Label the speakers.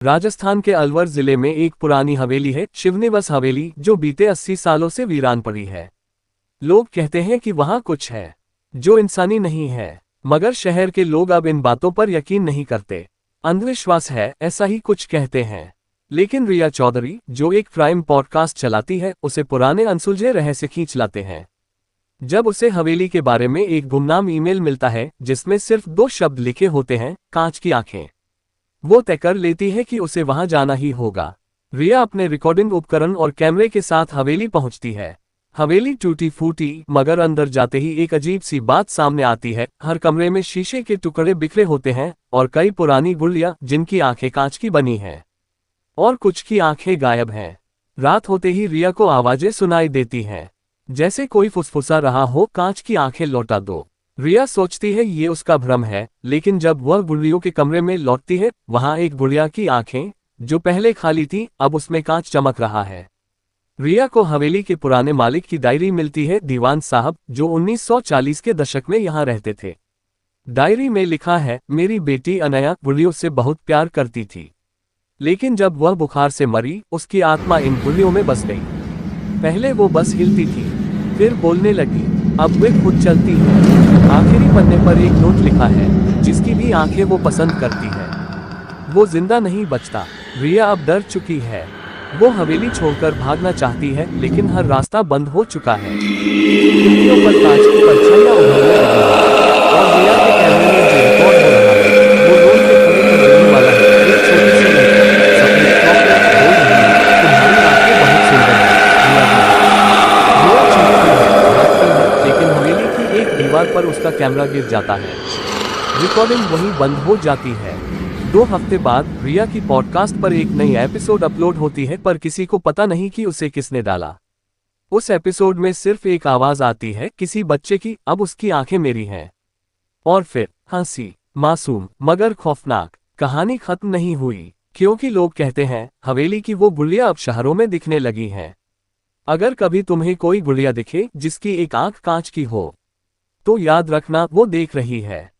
Speaker 1: राजस्थान के अलवर जिले में एक पुरानी हवेली है, शिवनिवास हवेली, जो बीते 80 सालों से वीरान पड़ी है। लोग कहते हैं कि वहां कुछ है जो इंसानी नहीं है, मगर शहर के लोग अब इन बातों पर यकीन नहीं करते। अंधविश्वास है, ऐसा ही कुछ कहते हैं। लेकिन रिया चौधरी, जो एक क्राइम पॉडकास्ट चलाती है, उसे पुराने अनसुलझे रहस्य खींच लाते हैं। जब उसे हवेली के बारे में एक गुमनाम ईमेल मिलता है जिसमें सिर्फ 2 शब्द लिखे होते हैं, कांच की आंखें, वो तय कर लेती है कि उसे वहां जाना ही होगा। रिया अपने रिकॉर्डिंग उपकरण और कैमरे के साथ हवेली पहुंचती है। हवेली टूटी फूटी, मगर अंदर जाते ही एक अजीब सी बात सामने आती है। हर कमरे में शीशे के टुकड़े बिखरे होते हैं और कई पुरानी गुड़ियां जिनकी आंखें कांच की बनी हैं, और कुछ की आंखें गायब हैं। रात होते ही रिया को आवाजें सुनाई देती हैं, जैसे कोई फुसफुसा रहा हो, कांच की आंखें लौटा दो। रिया सोचती है ये उसका भ्रम है, लेकिन जब वह गुड़ियों के कमरे में लौटती है, वहां एक गुड़िया की आंखें, जो पहले खाली थी, अब उसमें कांच चमक रहा है। रिया को हवेली के पुराने मालिक की डायरी मिलती है, दीवान साहब, जो 1940 के दशक में यहाँ रहते थे। डायरी में लिखा है, मेरी बेटी अनया गुड़ियों से बहुत प्यार करती थी, लेकिन जब वह बुखार से मरी, उसकी आत्मा इन गुड़ियों में बस गई। पहले वो बस हिलती थी, फिर बोलने लगी, अब वे खुद चलती है। आखिरी पन्ने पर एक नोट लिखा है, जिसकी भी आंखें वो पसंद करती है, वो जिंदा नहीं बचता। रिया अब डर चुकी है। वो हवेली छोड़कर भागना चाहती है, लेकिन हर रास्ता बंद हो चुका है। खिड़कियों पर कांच की परछाइयां उभरने लगी हैं, और रिया के कैमरे में जो रिकॉर्ड हो रहा है, वो रोड के कोने पर रहने वाला है। एक छोटी सी लड़की सफेद फ्रॉक में बोल रही है, तुम्हारी आंखें बहुत सुंदर हैं। रिया चीखती है, भागती है, लेकिन हवेली की एक दीवार पर उसका कैमरा गिर जाता है। रिकॉर्डिंग वहीं बंद हो जाती है। 2 हफ्ते बाद रिया की पॉडकास्ट पर एक नई एपिसोड अपलोड होती है, पर किसी को पता नहीं कि उसे किसने डाला। उस एपिसोड में सिर्फ एक आवाज आती है, किसी बच्चे की, अब उसकी आंखें मेरी हैं। और फिर हंसी, मासूम मगर खौफनाक। कहानी खत्म नहीं हुई, क्योंकि लोग कहते हैं हवेली की वो गुड़िया अब शहरों में दिखने लगी हैं। अगर कभी तुम्हें कोई गुड़िया दिखे जिसकी एक आंख कांच की हो, तो याद रखना, वो देख रही है।